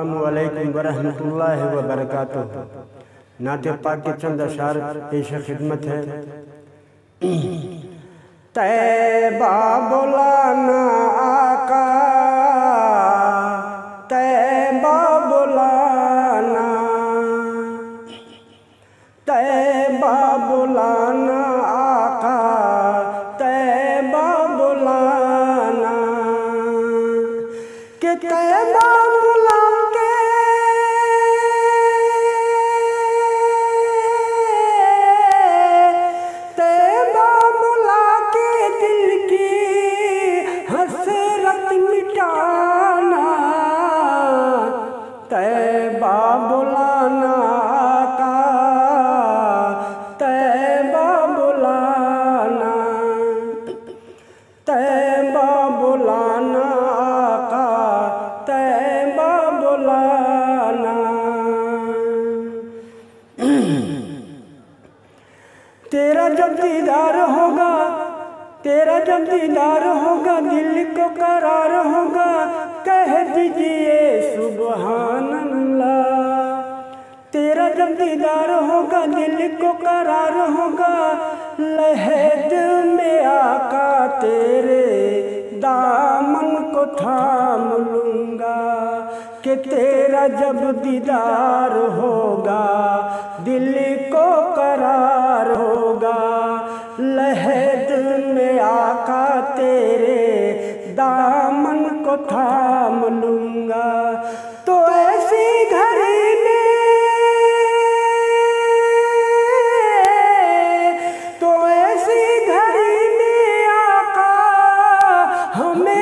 अस्सलामुअलैकुम वरहमतुल्लाहि वबरकातुहू। नाते पाक के चंद अशार पेश खिदमत है। तैबा बुलाना आका, तैबा बुलाना, तैबा बुलाना आका, तैबा बुलाना कि तैबा बुला के तैबा बुला के दिल की हसरत मिटाना। तैबा बुलाना आका, तैबा बुलाना, तैबा बुलाना आका, तैबा बुलाना। तेरा जब दीदार होगा, तेरा जब दीदार होगा, दिल को करार होगा, कह दीजिए सुबहान अल्लाह। तेरा जब दीदार होगा, दिल को करार होगा, लहद में आका तेरे दामन को थाम लूंगा। कि तेरा जब दीदार होगा, दिल को करार होगा, लहद में आका तेरे दामन को थाम लूंगा। तो ऐसी घड़ी में, तो ऐसी घड़ी में आका हमें